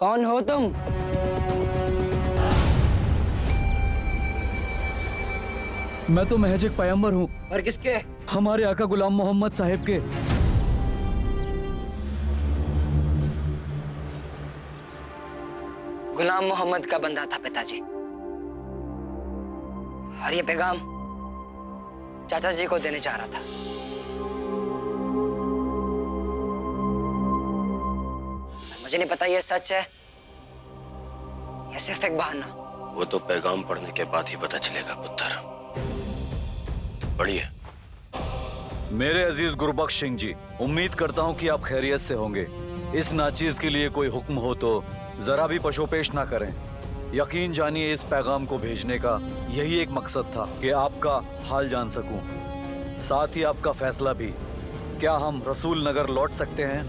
कौन हो तुम? मैं तो महज एक पैगंबर हूँ। और किसके? हमारे आका गुलाम मोहम्मद साहिब के। गुलाम मोहम्मद का बंदा था पिताजी। और ये पैगाम चाचा जी को देने जा रहा था। मुझे नहीं पता ये सच है या सिर्फ एक बहाना। वो तो पैगाम पढ़ने के बाद ही पता चलेगा पुत्र। पढ़िए। मेरे अजीज गुरबख्श सिंह जी, उम्मीद करता हूँ कि आप खैरियत से होंगे। इस नाचीज के लिए कोई हुक्म हो तो जरा भी पशोपेश ना करें। यकीन जानिए इस पैगाम को भेजने का यही एक मकसद था कि आपका हाल जान सकूं, साथ ही आपका फैसला भी। क्या हम रसूल नगर लौट सकते हैं?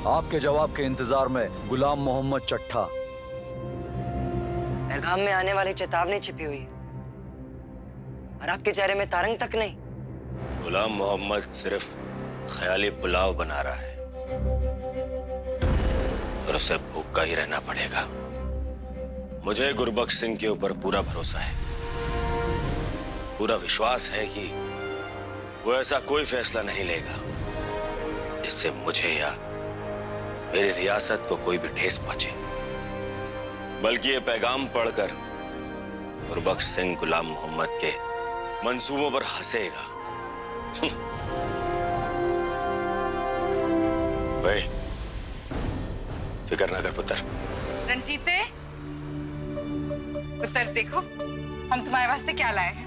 आपके जवाब के इंतजार में गुलाम मोहम्मद चट्ठा। पैगाम में आने वाली चेतावनी छिपी हुई है और आपके चेहरे में तारंग तक नहीं। गुलाम मोहम्मद सिर्फ ख्याली पुलाव बना रहा है और उसे भूखा ही रहना पड़ेगा। मुझे गुरबख्श सिंह के ऊपर पूरा भरोसा है, पूरा विश्वास है कि वो ऐसा कोई फैसला नहीं लेगा जिससे मुझे या मेरी रियासत को कोई भी ठेस पहुंचे। बल्कि ये पैगाम पढ़कर गुरबख्श सिंह गुलाम मोहम्मद के मंसूबों पर हंसेगा। भाई फिक्र ना कर पुत्र। रंजीते, पुत्र देखो हम तुम्हारे वास्ते क्या लाए हैं।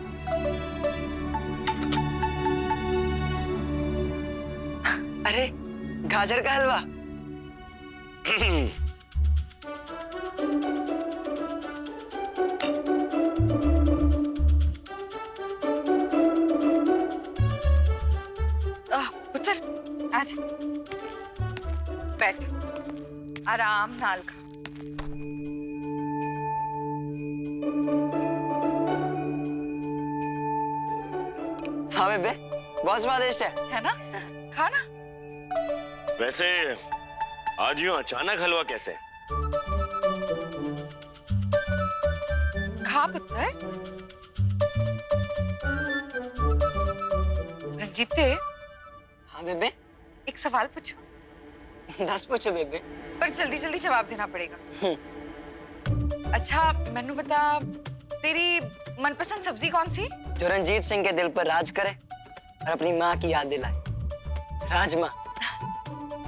अरे गाजर का हलवा। पुत्र आजा, बैठ, आराम नाल खा। हाँ बेबे, बहुत स्वादिष्ट है ना? खाना। वैसे आज यूं अचानक हलवा कैसे? खा पुत्र। रंजीते, हाँ बेबे। एक सवाल पूछो। 10 पूछो बेबे। पर जल्दी जल्दी जवाब देना पड़ेगा। अच्छा मैनू बता, तेरी मनपसंद सब्जी कौन सी? जो रंजीत सिंह के दिल पर राज करे और अपनी माँ की याद दिलाए। राजमा।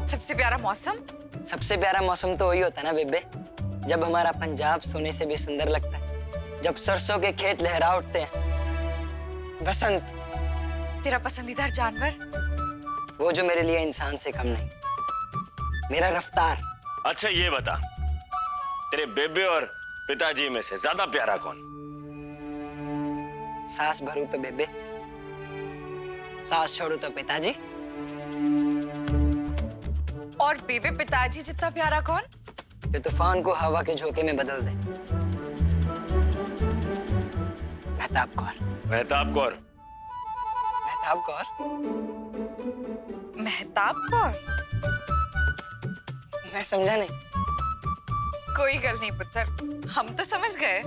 सबसे प्यारा मौसम? सबसे प्यारा मौसम तो वही होता है ना बेबे, जब हमारा पंजाब सोने से भी सुंदर लगता है, जब सरसों के खेत लहरा उठते हैं। बसंत। तेरा पसंदीदा जानवर? वो जो मेरे लिए इंसान से कम नहीं, मेरा रफ्तार। अच्छा ये बता, तेरे बेबे और पिताजी में से ज्यादा प्यारा कौन? सांस भरूं तो बेबे, सांस छोड़ू तो पिताजी। और बेबे पिताजी जितना प्यारा कौन? जो तूफान को हवा के झोंके में बदल दे। मेहताब कौर। मेहताब कौर। मेहताब कौर। मेहताब कौर? मैं समझा नहीं। कोई गल नहीं पुत्र, हम तो समझ गए।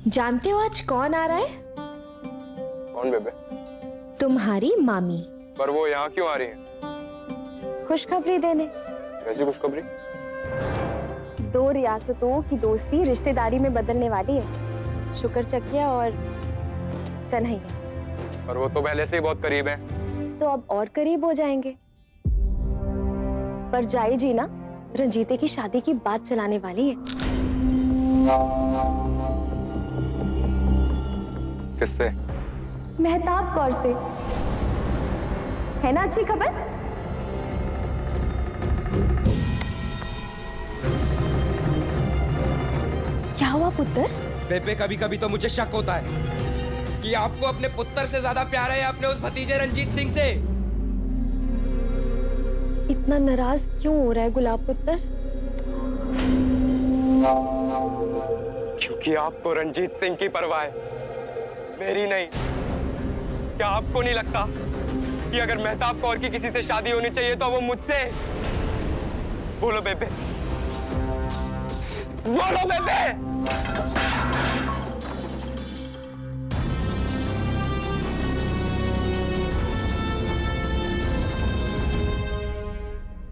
जानते हो आज कौन आ रहा है? कौन बेबे? तुम्हारी मामी। पर वो यहाँ क्यों आ रही है? खुशखबरी देने। कैसी खुशखबरी? 2 रियासतों की दोस्ती रिश्तेदारी में बदलने वाली है, शुक्र चकिया और कन्हैया। पर वो तो पहले से ही बहुत करीब है। तो अब और करीब हो जाएंगे। पर जाई जी ना रंजीते की शादी की बात चलाने वाली है। किससे? मेहताब कौर से। है ना अच्छी खबर? क्या हुआ पुत्र? बेबे कभी कभी तो मुझे शक होता है कि आपको अपने पुत्र से ज्यादा प्यार है अपने उस भतीजे रंजीत सिंह से। इतना नाराज क्यों हो रहा है गुलाब पुत्र? क्योंकि आपको रंजीत सिंह की परवाह है, मेरी नहीं। क्या आपको नहीं लगता कि अगर मेहताब कौर की किसी से शादी होनी चाहिए तो वो मुझसे? बोलो बेबे, बोलो बेबे।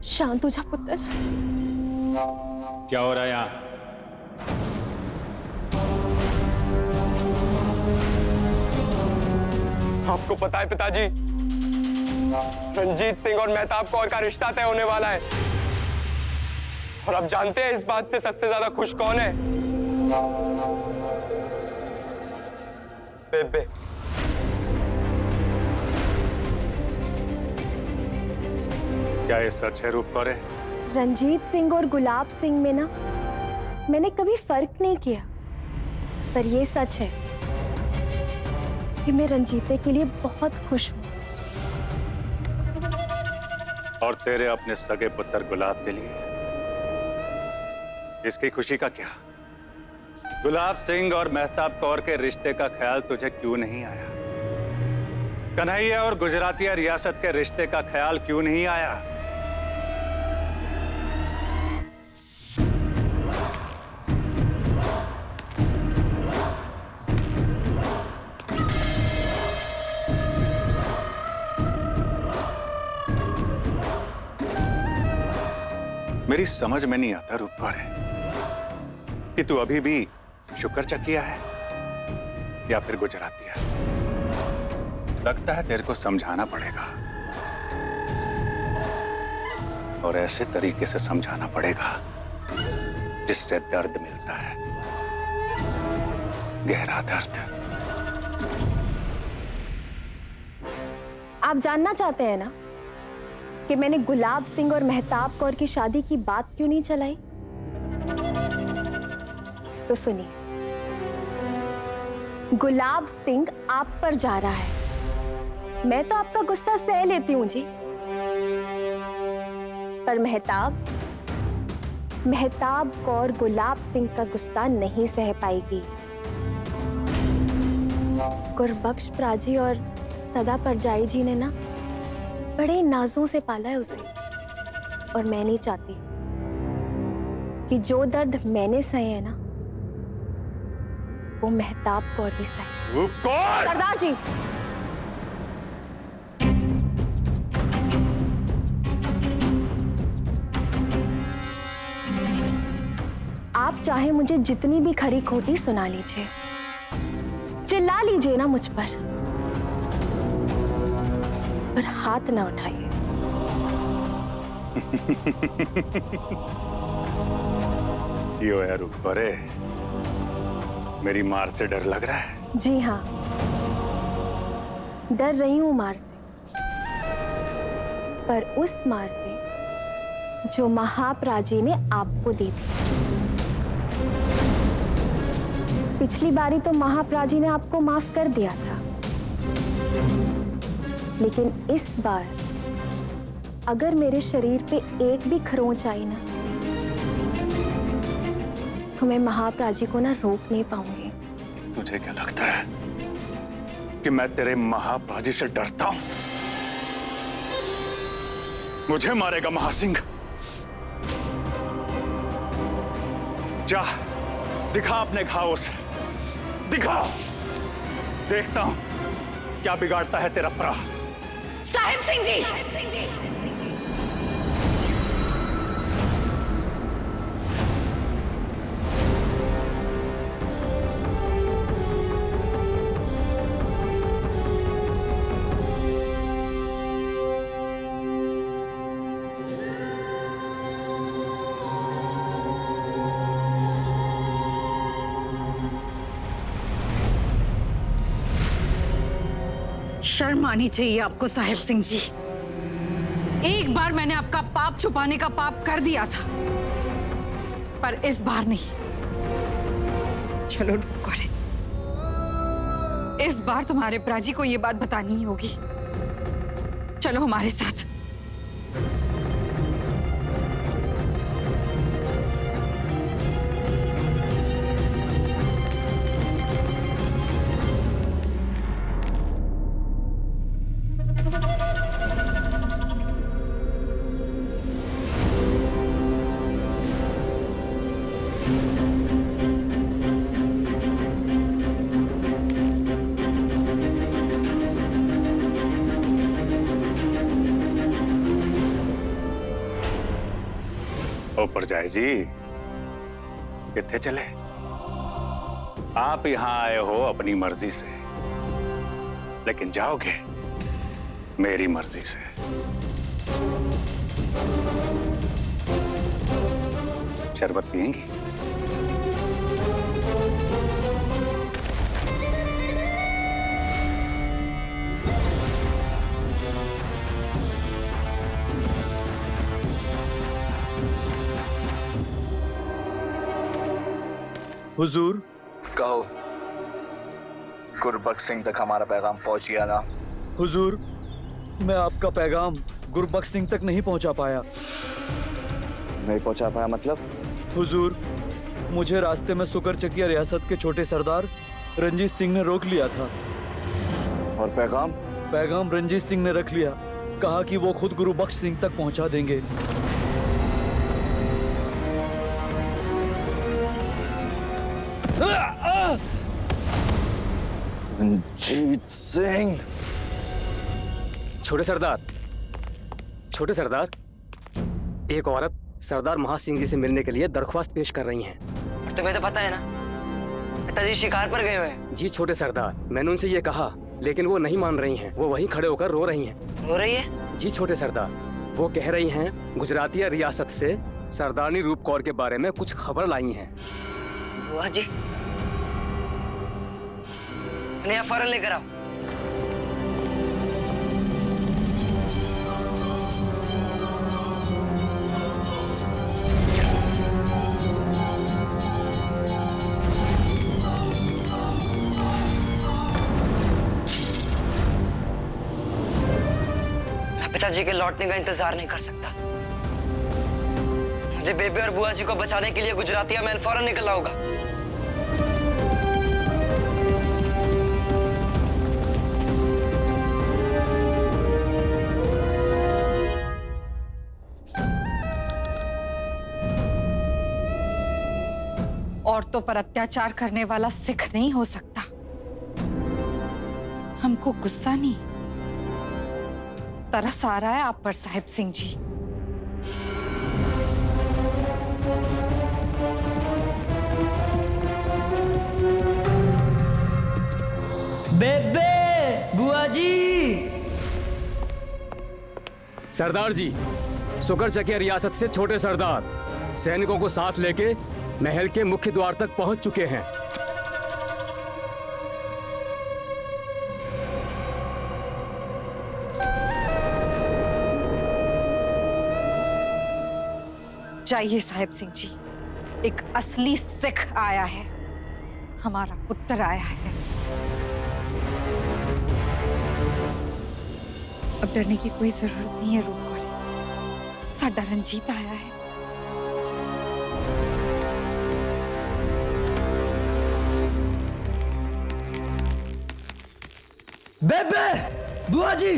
शांत हो जा पुत्र। क्या हो रहा है यहाँ? आपको पता है पिताजी, रंजीत सिंह और मेहताब कौर का रिश्ता तय होने वाला है। और आप जानते हैं इस बात से सबसे ज्यादा खुश कौन है? बेबे। क्या ये सच है रूप कौर? रंजीत सिंह और गुलाब सिंह में ना मैंने कभी फर्क नहीं किया, पर ये सच है कि मैं रंजीते के लिए बहुत खुश हूँ। और तेरे अपने सगे पुत्र गुलाब के लिए इसकी खुशी का क्या? गुलाब सिंह और मेहताब कौर के रिश्ते का ख्याल तुझे क्यों नहीं आया? कन्हैया और गुजरातिया रियासत के रिश्ते का ख्याल क्यों नहीं आया? मेरी समझ में नहीं आता रूप कौर कि तू अभी भी शुक्र चकिया है या फिर गुजरातिया। लगता है तेरे को समझाना पड़ेगा, और ऐसे तरीके से समझाना पड़ेगा जिससे दर्द मिलता है, गहरा दर्द। आप जानना चाहते हैं ना कि मैंने गुलाब सिंह और मेहताब कौर की शादी की बात क्यों नहीं चलाई? तो सुनिए, गुलाब सिंह आप पर जा रहा है। मैं तो आपका गुस्सा सह लेती हूं जी, पर मेहताब कौर गुलाब सिंह का गुस्सा नहीं सह पाएगी। गुरबख्श प्राजी और सदा परजाई जी ने ना बड़े नाजों से पाला है उसे, और मैं नहीं चाहती कि जो दर्द मैंने सहे है ना वो मेहताब कौर भी सहे। रूप कौर! सरदार जी, आप चाहे मुझे जितनी भी खरी खोटी सुना लीजिए, चिल्ला लीजिए ना मुझ पर हाथ ना उठाइए। यो है रूप कौर, मेरी मार से डर लग रहा है? जी हाँ, डर रही हूं मार से, पर उस मार से जो महाप्राजी ने आपको दी थी। पिछली बारी तो महाप्राजी ने आपको माफ कर दिया था, लेकिन इस बार अगर मेरे शरीर पे एक भी खरोंच आई ना तो मैं महाप्राजी को ना रोक नहीं पाऊंगी। तुझे क्या लगता है कि मैं तेरे महाप्राजी से डरता हूं? मुझे मारेगा महासिंह? जा, दिखा अपने घावों से, दिखा। देखता हूं क्या बिगाड़ता है तेरा प्राण। साहिब सिंह जी! शर्म आनी चाहिए आपको साहिब सिंह जी। एक बार मैंने आपका पाप छुपाने का पाप कर दिया था, पर इस बार नहीं। चलो रुको, इस बार तुम्हारे प्राजी को ये बात बतानी ही होगी। चलो हमारे साथ। ऊपर जाए जी, कितने चले? आप यहां आए हो अपनी मर्जी से, लेकिन जाओगे मेरी मर्जी से। शरबत पिएंगी? हुजूर, कहो। गुरबख्श सिंह तक हमारा पैगाम पहुंच गया ना? हुजूर, मैं आपका पैगाम गुरबख्श सिंह तक नहीं पहुंचा पाया। नहीं पहुंचा पाया मतलब? हुजूर, मुझे रास्ते में सुकर चकिया रियासत के छोटे सरदार रंजीत सिंह ने रोक लिया था। और पैगाम? पैगाम रंजीत सिंह ने रख लिया, कहा कि वो खुद गुरबख्श सिंह तक पहुंचा देंगे। रंजीत सिंह। छोटे सरदार, एक औरत सरदार महासिंह जी से मिलने के लिए दरख्वास्त पेश कर रही हैं। और तुम्हें तो पता है ना, पिताजी शिकार पर गए हुए हैं। जी छोटे सरदार, मैंने उनसे ये कहा, लेकिन वो नहीं मान रही हैं। वो वहीं खड़े होकर रो रही हैं। रो रही है? जी छोटे सरदार, वो कह रही हैं गुजरातिया रियासत से सरदारनी रूप कौर के बारे में कुछ खबर लाई हैं। बुआ जी, उन्हें फौरन लेकर आओ। मैं पिताजी के लौटने का इंतजार नहीं कर सकता। मुझे बेबे और बुआ जी को बचाने के लिए गुजरातिया महल फौरन निकलना होगा। औरतों पर अत्याचार करने वाला सिख नहीं हो सकता। हमको गुस्सा नहीं, तरस आ रहा है आप पर साहिब सिंह जी। बेबे, बुआ जी। सरदार जी, सुकर चकिया रियासत से छोटे सरदार सैनिकों को साथ लेके महल के मुख्य द्वार तक पहुंच चुके हैं। जाइए साहिब सिंह जी, एक असली सिख आया है, हमारा पुत्र आया है। अब डरने की कोई जरूरत नहीं है रूप कौर, साडा रंजीत आया है। बेबे, बुआ जी,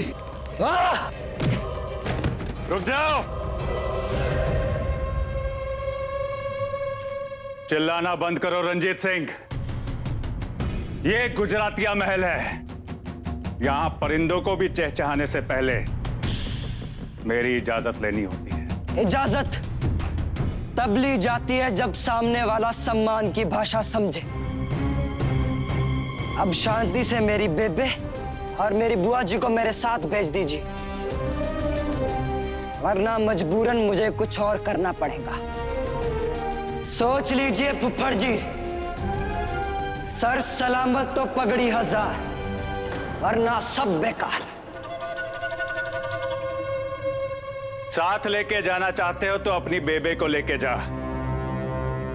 रुक जाओ। चिल्लाना बंद करो रंजीत सिंह। ये गुजरातिया महल है। यहां परिंदों को भी चहचहाने से पहले मेरी इजाजत लेनी होती है। इजाजत तब ली जाती है जब सामने वाला सम्मान की भाषा समझे। अब शांति से मेरी बेबे और मेरी बुआ जी को मेरे साथ भेज दीजिए, वरना मजबूरन मुझे कुछ और करना पड़ेगा। सोच लीजिए फुफ्फड़ जी, सर सलामत तो पगड़ी हजार, वरना सब बेकार। साथ लेके जाना चाहते हो तो अपनी बेबे को लेके जा।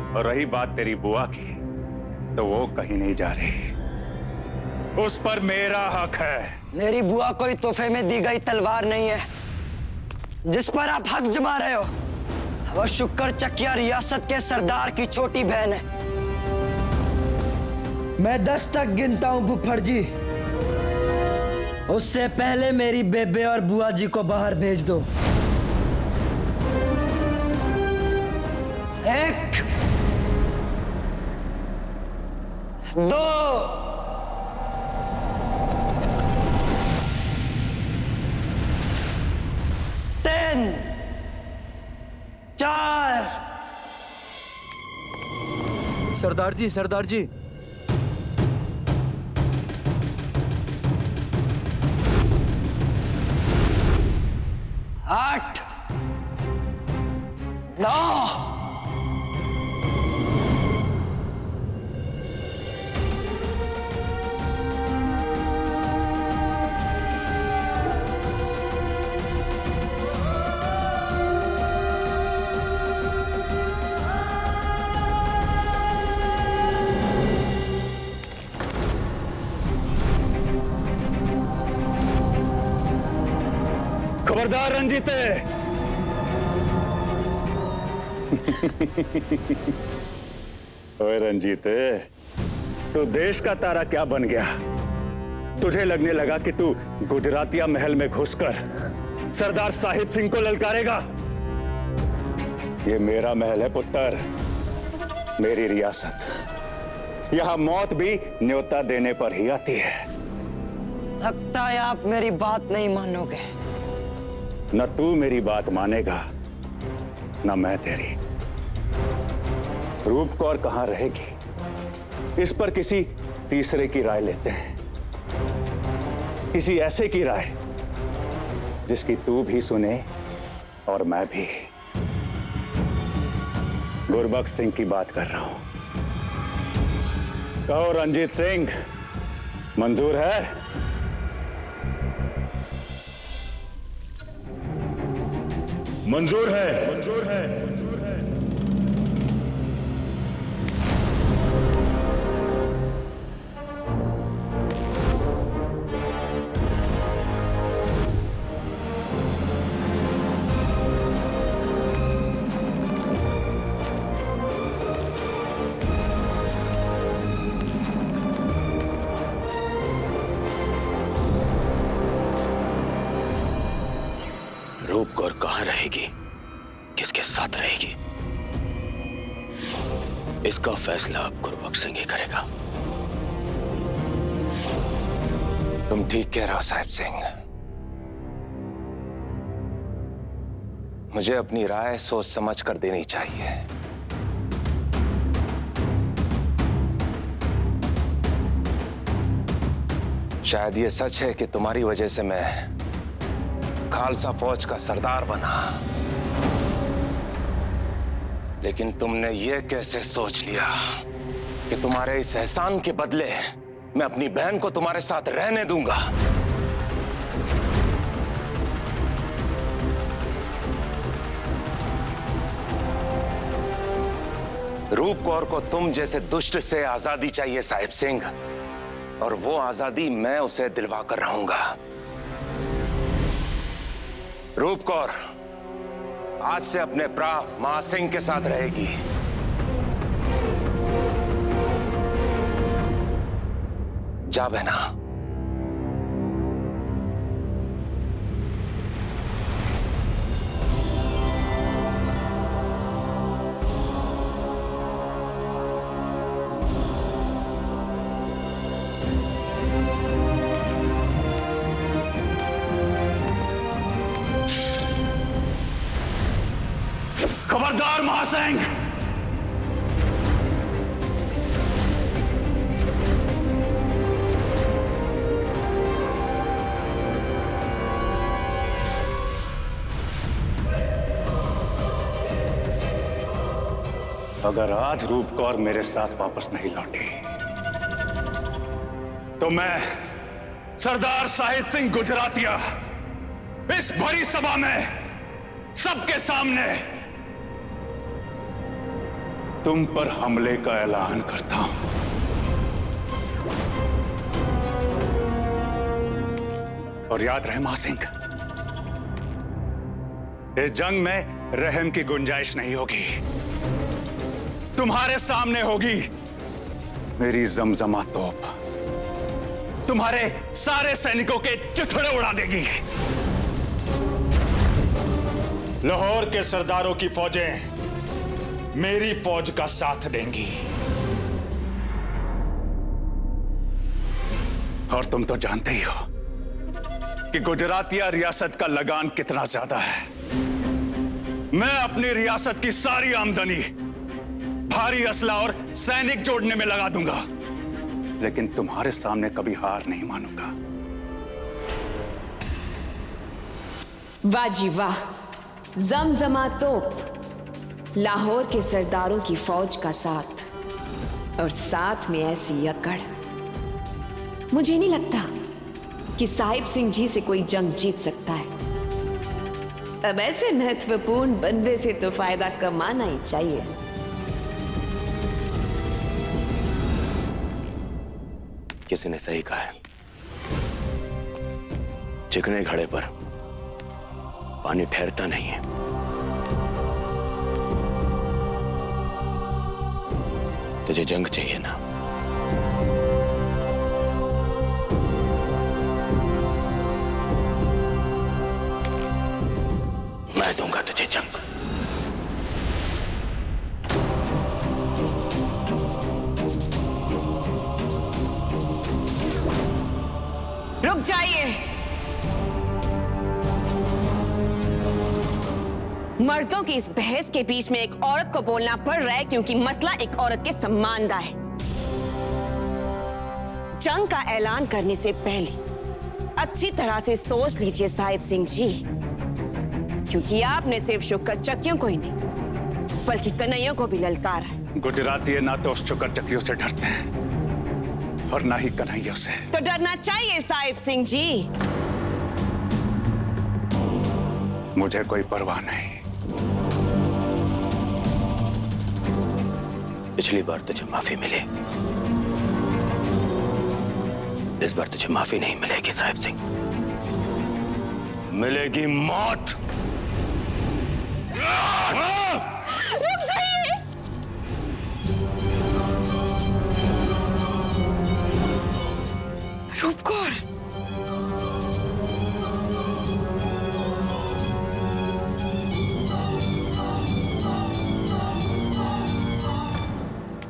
और रही बात तेरी बुआ की, तो वो कहीं नहीं जा रही, उस पर मेरा हक है। मेरी बुआ कोई तोहफे में दी गई तलवार नहीं है जिस पर आप हक जमा रहे हो। वो शुक्र चकिया रियासत के सरदार की छोटी बहन है। मैं 10 तक गिनता हूं फुफ्फड़ जी, उससे पहले मेरी बेबे और बुआ जी को बाहर भेज दो। 1 2 3 4 सरदार जी, सरदार जी। 8 9 खबरदार रंजीते। ओए रंजीते, तू देश का तारा क्या बन गया? तुझे लगने लगा कि तू गुजरातिया महल में घुसकर सरदार साहिब सिंह को ललकारेगा? ये मेरा महल है पुत्र, मेरी रियासत। यहां मौत भी न्योता देने पर ही आती है। लगता है आप मेरी बात नहीं मानोगे। न तू मेरी बात मानेगा, न मैं तेरी। रूप कौर कहां रहेगी, इस पर किसी तीसरे की राय लेते हैं। किसी ऐसे की राय जिसकी तू भी सुने और मैं भी। गुरबख्श सिंह की बात कर रहा हूं। कहो रंजीत सिंह, मंजूर है? मंजूर है, मंजूर है, मंजूर है। रूप कौर कहां रहेगी, किसके साथ रहेगी, इसका फैसला अब गुरबख्श सिंह ही करेगा। तुम ठीक कह रहे हो साहिब सिंह। मुझे अपनी राय सोच समझ कर देनी चाहिए। शायद ये सच है कि तुम्हारी वजह से मैं खालसा फौज का सरदार बना, लेकिन तुमने ये कैसे सोच लिया कि तुम्हारे इस एहसान के बदले मैं अपनी बहन को तुम्हारे साथ रहने दूंगा? रूप कौर को तुम जैसे दुष्ट से आजादी चाहिए साहिब सिंह, और वो आजादी मैं उसे दिलवा कर रहूंगा। रूप कौर आज से अपने प्रा महासिंह के साथ रहेगी। जा बहना। खबरदार महासिंह! अगर आज रूप कौर मेरे साथ वापस नहीं लौटी तो मैं सरदार साहिब सिंह गुजरातिया इस भरी सभा में सबके सामने तुम पर हमले का ऐलान करता हूं। और याद रहे महासिंह, इस जंग में रहम की गुंजाइश नहीं होगी। तुम्हारे सामने होगी मेरी जमजमा तोप, तुम्हारे सारे सैनिकों के चिथड़े उड़ा देगी। लाहौर के सरदारों की फौजें मेरी फौज का साथ देंगी। और तुम तो जानते ही हो कि गुजरातिया रियासत का लगान कितना ज्यादा है। मैं अपनी रियासत की सारी आमदनी भारी असला और सैनिक जोड़ने में लगा दूंगा, लेकिन तुम्हारे सामने कभी हार नहीं मानूंगा। वाह जी वाह, जमजमा तोप, लाहौर के सरदारों की फौज का साथ और साथ में ऐसी अकड़। मुझे नहीं लगता कि साहिब सिंह जी से कोई जंग जीत सकता है। अब ऐसे महत्वपूर्ण बंदे से तो फायदा कमाना ही चाहिए। किसी ने सही कहा है, चिकने घड़े पर पानी ठहरता नहीं है। तुझे जंग चाहिए ना? मैं दूंगा तुझे जंग। रुक जाइए। मर्दों की इस बहस के बीच में एक औरत को बोलना पड़ रहा है क्योंकि मसला एक औरत के सम्मान का है। जंग का ऐलान करने से पहले अच्छी तरह से सोच लीजिए साहिब सिंह जी, क्योंकि आपने सिर्फ शुक्र चक्कियों को ही नहीं बल्कि कन्हैया को भी ललकारा है। गुजराती ना तो उस शुक्र चक्रियों से डरते हैं और ना ही कन्हैया से। तो डरना चाहिए साहिब सिंह जी। मुझे कोई परवाह नहीं। पिछली बार तुझे माफी मिली, इस बार तुझे माफी नहीं मिलेगी साहिब सिंह, मिलेगी मौत। रुक जाइए। रूपकौर,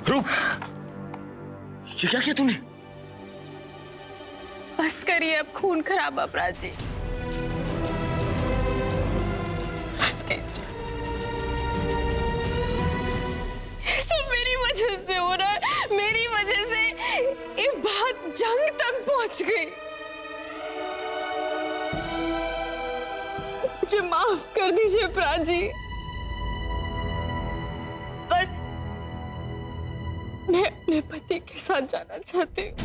रूप, ये क्या किया तूने? बस करिए अब खून खराब अपराधी। बस कीजिए। सब मेरी वजह से हो रहा है, मेरी वजह से ये बात जंग तक पहुंच गई। मुझे माफ कर दीजिए प्राची, और मैं अपने पति के साथ जाना चाहती हूँ।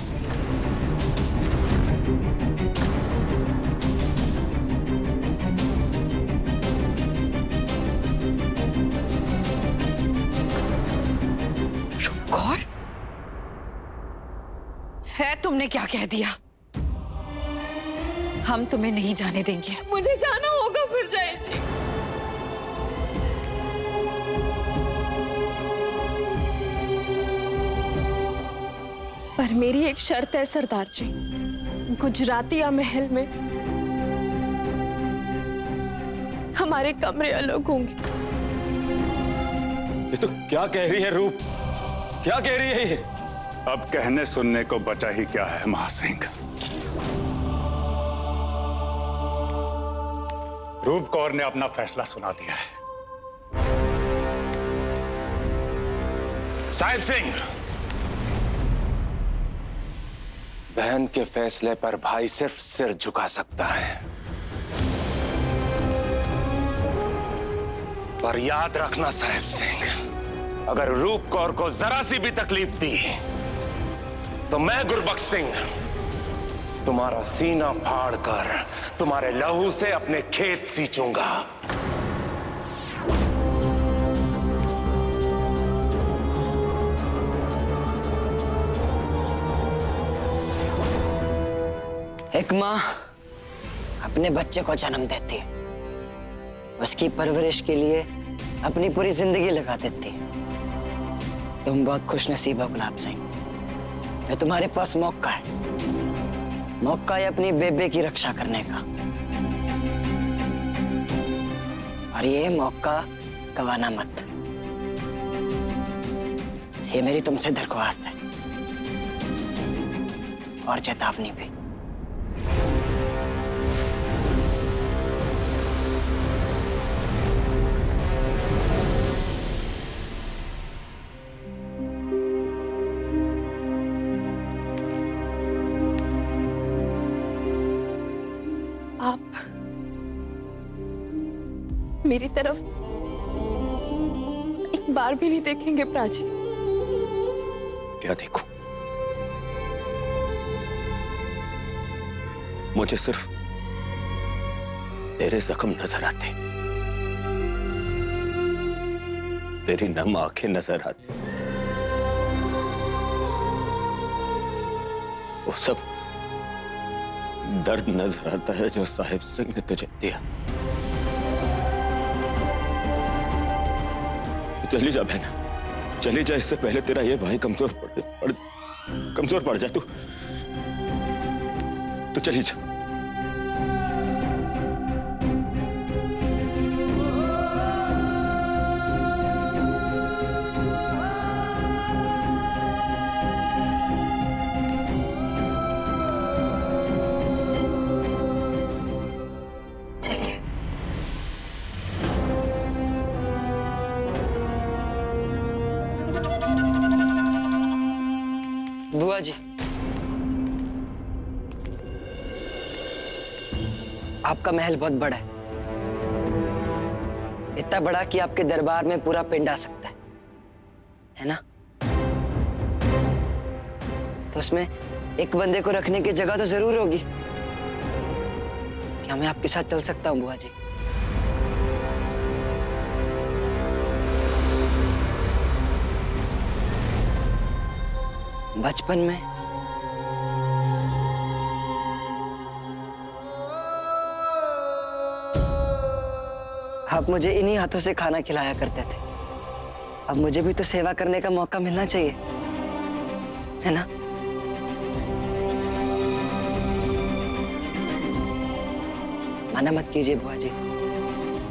कौर, है तुमने क्या कह दिया? हम तुम्हें नहीं जाने देंगे। मुझे जाना होगा फिर जाइए। पर मेरी एक शर्त है सरदार जी, गुजरातिया महल में हमारे कमरे अलग होंगे। ये तो क्या कह रही है रूप, क्या कह रही है ये? अब कहने सुनने को बचा ही क्या है महासिंह। रूप कौर ने अपना फैसला सुना दिया है। साहिब सिंह, बहन के फैसले पर भाई सिर्फ सिर झुका सकता है, पर याद रखना साहिब सिंह, अगर रूप कौर को जरा सी भी तकलीफ दी तो मैं गुरबख्श सिंह तुम्हारा सीना फाड़कर तुम्हारे लहू से अपने खेत सींचूंगा। एक माँ अपने बच्चे को जन्म देती है, उसकी परवरिश के लिए अपनी पूरी जिंदगी लगा देती है। तुम बहुत खुशनसीब हो गुलाब सिंह, ये तुम्हारे पास मौका है, मौका है अपनी बेबे की रक्षा करने का, और ये मौका गवाना मत। ये मेरी तुमसे दरख्वास्त है और चेतावनी भी। आप मेरी तरफ एक बार भी नहीं देखेंगे प्राची? क्या देखूं? मुझे सिर्फ तेरे जख्म नजर आते, तेरी नम आंखें नजर आती, वो सब दर्द नजर आता है जो साहिब सिंह ने तुझे दिया। चली जा बहना, चली जा, इससे पहले तेरा ये भाई कमजोर पड़ जाए। तू चली जा। बुआ जी, आपका महल बहुत बड़ा है, इतना बड़ा कि आपके दरबार में पूरा पिंड आ सकता है ना? तो उसमें एक बंदे को रखने की जगह तो जरूर होगी। क्या मैं आपके साथ चल सकता हूं बुआ जी? बचपन में आप मुझे इन्हीं हाथों से खाना खिलाया करते थे। अब मुझे भी तो सेवा करने का मौका मिलना चाहिए, है ना? मना मत कीजिए बुआ जी,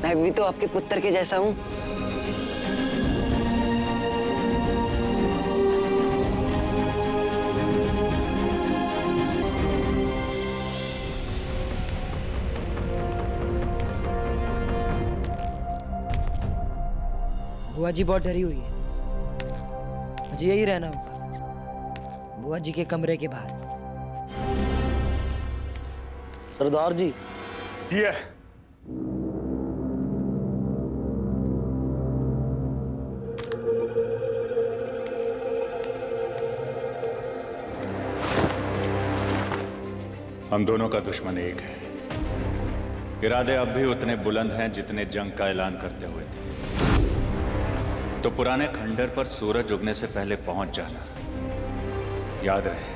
मैं भी तो आपके पुत्र के जैसा हूं। बुआ जी बहुत डरी हुई है, मुझे यही रहना होगा बुआ जी के कमरे के बाहर। सरदार जी, ये हम दोनों का दुश्मन एक है। इरादे अब भी उतने बुलंद हैं जितने जंग का ऐलान करते हुए थे। तो पुराने खंडर पर सूरज उगने से पहले पहुंच जाना, याद रहे।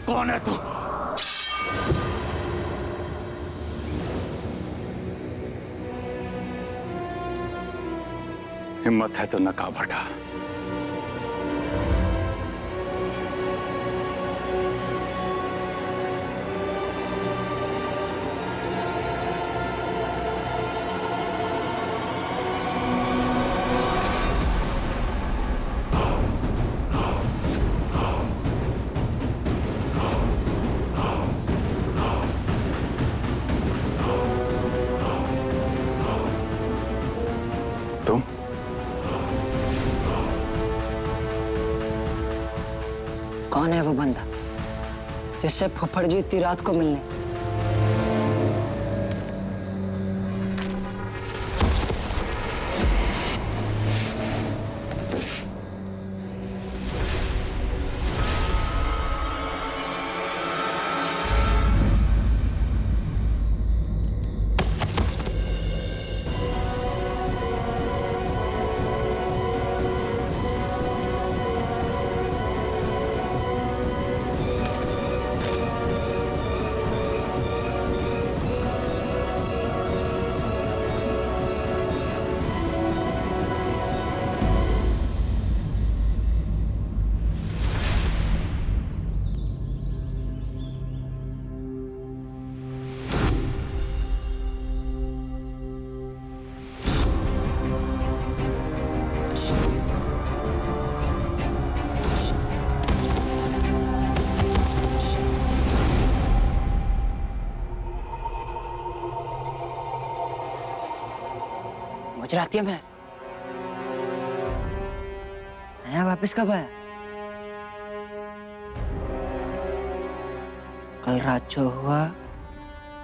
कौन है तू? हिम्मत है तो नकाब हटा। तुम? कौन है वो बंदा जिससे फुफड़ जी इतनी रात को मिलने? गुजराती में आया, वापस कब आया? कल रात जो हुआ,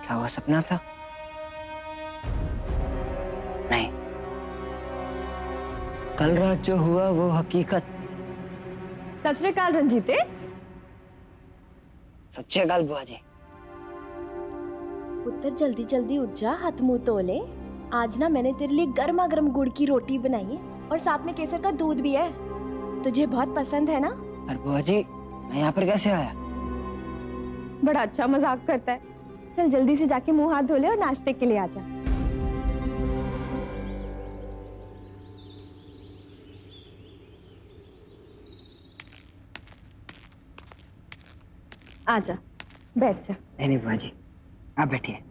क्या वो सपना था? नहीं, कल रात जो हुआ वो हकीकत। सत श्री अकाल रंजीते। सत श्री अकाल बुआ जी। पुत्र जल्दी जल्दी उठ जा, हाथ मुंह धो ले। आज ना मैंने तेरे लिए गर्मा गर्म गुड़ की रोटी बनाई है और साथ में केसर का दूध भी है। तुझे बहुत पसंद है ना? पर बुआ जी, मैं यहाँ पर कैसे आया? बड़ा अच्छा मजाक करता है। चल जल्दी से जाके मुंह हाथ धो ले और नाश्ते के लिए आ जा। आजा, बैठ जा। नहीं बुआ जी, आप बैठिए।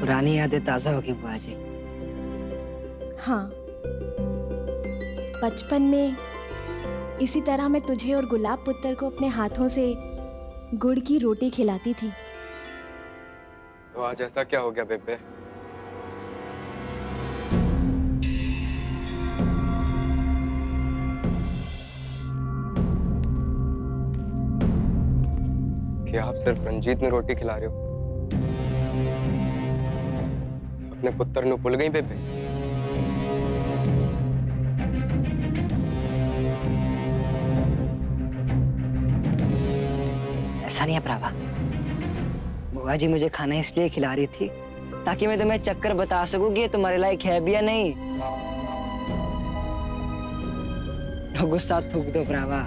पुरानी यादें ताजा होगी बुआ जी। हाँ, बचपन में इसी तरह मैं तुझे और गुलाब पुत्र को अपने हाथों से गुड़ की रोटी खिलाती थी। तो आज ऐसा क्या हो गया बेबे? क्या आप सिर्फ रंजीत में रोटी खिला रहे हो? अपने पुत्र नु भूल गई बेबे? ऐसा नहीं है प्राभा। बुआ जी मुझे खाना इसलिए खिला रही थी ताकि मैं तुम्हें चक्कर बता सकूं कि ये तुम्हारे लायक है भी या नहीं। तो गुस्सा थूक दो प्राभा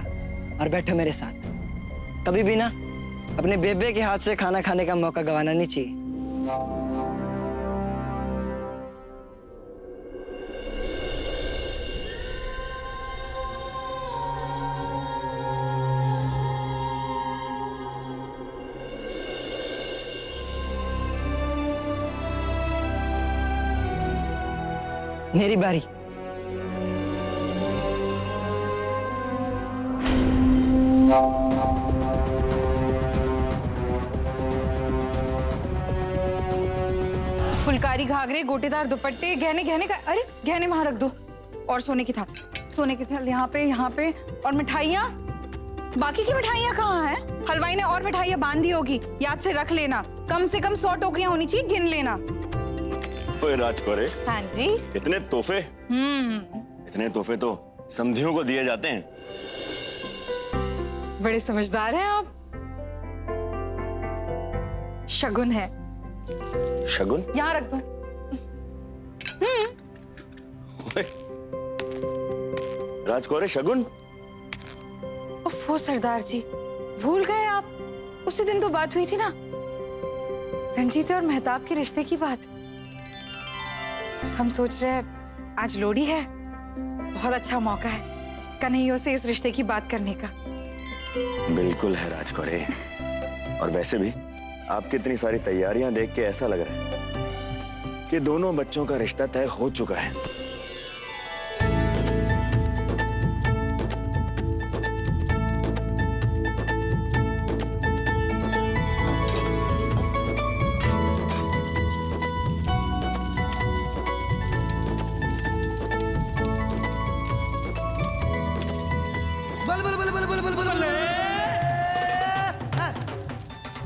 और बैठो मेरे साथ। कभी भी ना अपने बेबे के हाथ से खाना खाने का मौका गंवाना नहीं चाहिए। मेरी बारी। फुलकारी घाघरे, गोटेदार दुपट्टे, गहने गहने का, अरे गहने वहां रख दो। और सोने की थाल, सोने की थाल यहाँ पे। और मिठाइयाँ, बाकी की मिठाइयाँ कहाँ हैं? हलवाई ने और मिठाइयाँ बांध दी होगी, याद से रख लेना। कम से कम 100 टोकरियाँ होनी चाहिए, गिन लेना। ओए राजकौरे, हाँ जी। इतने तोहफे? इतने तोहफे तो समधियों को दिए जाते हैं। बड़े समझदार हैं आप। शगुन है। शगुन? यहाँ रख दो। ओए, राजकौरे शगुन? ओफो सरदार जी, भूल गए आप? उसी दिन तो बात हुई थी ना, रंजीत और मेहताब के रिश्ते की बात। हम सोच रहे हैं आज लोहड़ी है, बहुत अच्छा मौका है कन्हैया से इस रिश्ते की बात करने का। बिल्कुल है राजकौरे। और वैसे भी आपकी इतनी सारी तैयारियां देख के ऐसा लग रहा है कि दोनों बच्चों का रिश्ता तय हो चुका है।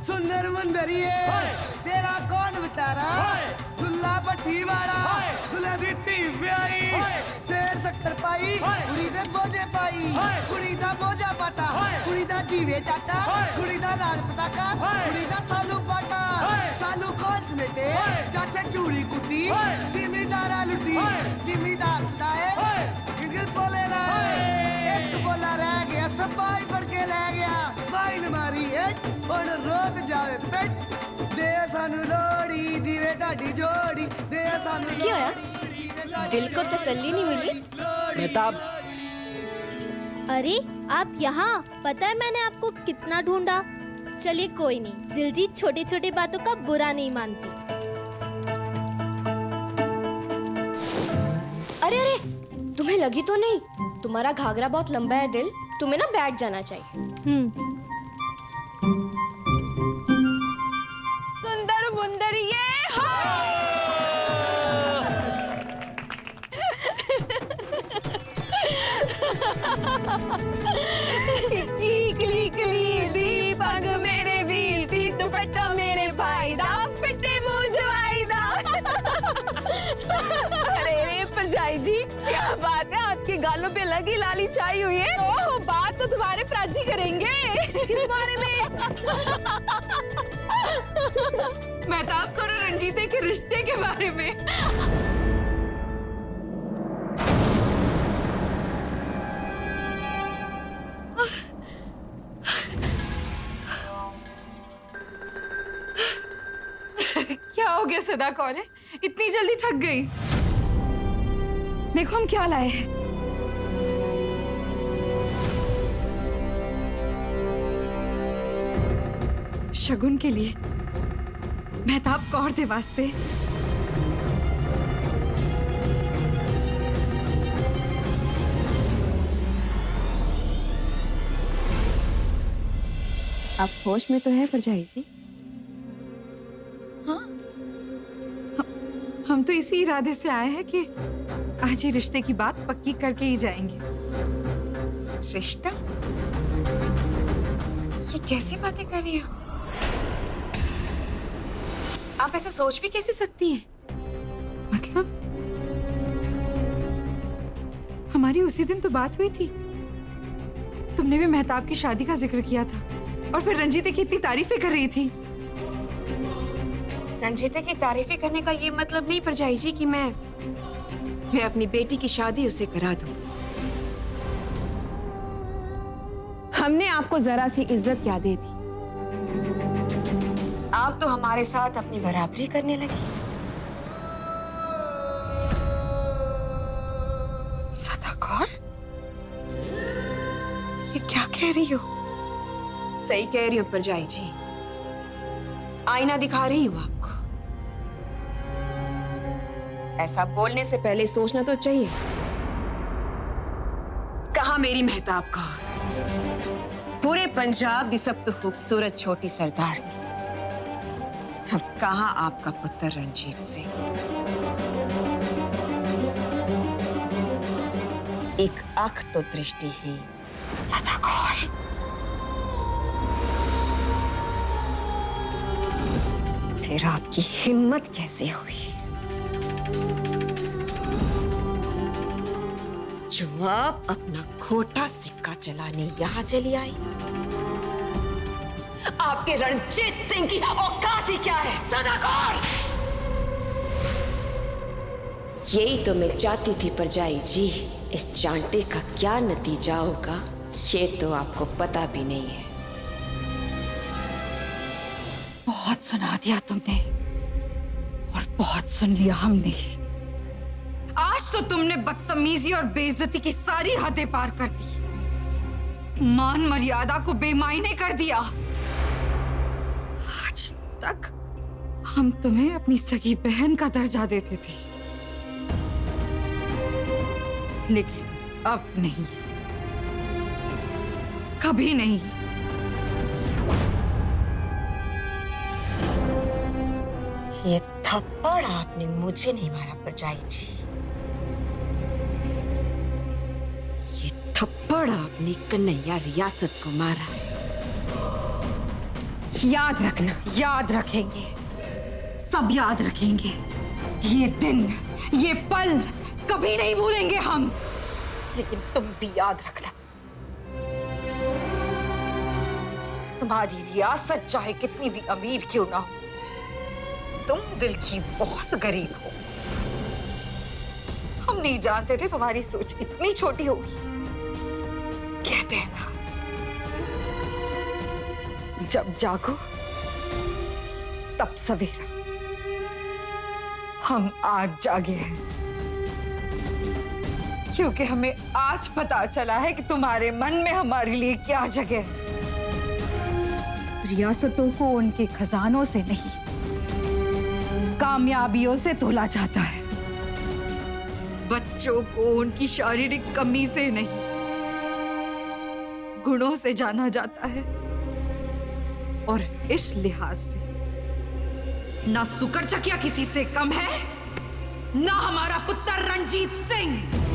सुंदर मुंदरिए तेरा कौन बेचारा दुल्ला पट्टी वाला दुल्हा दी धी ब्याई शेर शक्कर पाई कुड़ी दे बोझे पाई कुड़ी दा बोझा पाटा कुड़ी दा जीवे चाटा कुड़ी दा लाल पताका कुड़ी दा सालू पाटा सालू कौन समेटे चाचा चूड़ी कुटी जिमीदारा लुटी जिमीदार सदाए गिल बोले लाए एक बोला रह गया सपाई पड़ के ले गया स्माइल मारी एक और रोक जावे पेट दे सानू लोड़ी दीवे ढाडी जोड़ी दे सानू क्या होया? दिल को तसल्ली नहीं मिली? मेहताब, अरे आप यहाँ? पता है मैंने आपको कितना ढूंढा। चलिए कोई नहीं, दिलजीत छोटी छोटी बातों का बुरा नहीं मानती। अरे अरे, तुम्हें लगी तो नहीं? तुम्हारा घाघरा बहुत लंबा है दिल, तुम्हें ना बैठ जाना चाहिए। सुंदर मुंदर ये क्ली क्ली दी पग मेरे वीर दी दुपट्टा मेरे भाई दा पिट्टे मुझवाई दा। अरे रे परजाई जी, क्या बात है, आपके गालों पे लगी लाली छाई हुई है। ओह, बात तो तुम्हारे प्राची करेंगे। किस बारे में? मेहताब करो रंजीते के रिश्ते के बारे में। क्या हो गया सदा कौर है? इतनी जल्दी थक गई? देखो हम क्या लाए हैं। शगुन के लिए मेहताब कौर दे वास्ते। आप होश में तो है परजाई जी? हाँ, हम तो इसी इरादे से आए हैं कि आज ही रिश्ते की बात पक्की करके ही जाएंगे। रिश्ता? ये कैसी बातें कर रही हो? आप ऐसा सोच भी कैसे सकती हैं? मतलब हमारी उसी दिन तो बात हुई थी। तुमने भी मेहताब की शादी का जिक्र किया था और फिर रंजीते की इतनी तारीफें कर रही थी। रंजीते की तारीफें करने का ये मतलब नहीं परजाई जी कि मैं अपनी बेटी की शादी उसे करा दूं। हमने आपको जरा सी इज्जत क्या दे दी? आप तो हमारे साथ अपनी बराबरी करने लगी। सदा कौर, ये क्या कह रही हो? सही कह रही हो परजाई जी, आईना दिखा रही हूँ आपको। ऐसा बोलने से पहले सोचना तो चाहिए। कहाँ मेरी मेहताब कौर? पूरे पंजाब की सब तो खूबसूरत छोटी सरदार ने। अब कहाँ आपका पुत्र रंजीत सिंह? एक आंख तो दृष्टि ही सदा कौर। फिर आपकी हिम्मत कैसे हुई जो आप अपना खोटा सिक्का चलाने यहाँ चली आई? आपके रणजीत सिंह की औकात ही क्या है सदा कौर? यही तो मैं चाहती थी परजाई जी। इस चांटे का क्या नतीजा होगा ये तो आपको पता भी नहीं है। बहुत सुना दिया तुमने और बहुत सुन लिया हमने। आज तो तुमने बदतमीजी और बेइज्जती की सारी हदें पार कर दी। मान मर्यादा को बेमायने कर दिया। आज तक हम तुम्हें अपनी सगी बहन का दर्जा देते थे, लेकिन अब नहीं, कभी नहीं। ये थप्पड़ आपने मुझे नहीं मारा परजाई जी, ये थप्पड़ आपने कन्हैया रियासत को मारा। याद रखना। याद रखेंगे, सब याद रखेंगे। ये दिन, ये पल कभी नहीं भूलेंगे हम। लेकिन तुम भी याद रखना, तुम्हारी रियासत चाहे कितनी भी अमीर क्यों ना हो, तुम दिल की बहुत गरीब हो। हम नहीं जानते थे तुम्हारी सोच इतनी छोटी होगी। कहते हैं ना, जब जागो तब सवेरा। हम आज जागे हैं, क्योंकि हमें आज पता चला है कि तुम्हारे मन में हमारे लिए क्या जगह है। रियासतों को उनके खजानों से नहीं, कामयाबियों से तोला जाता है। बच्चों को उनकी शारीरिक कमी से नहीं, गुणों से जाना जाता है। और इस लिहाज से ना सुकर चकिया किसी से कम है, ना हमारा पुत्र रणजीत सिंह।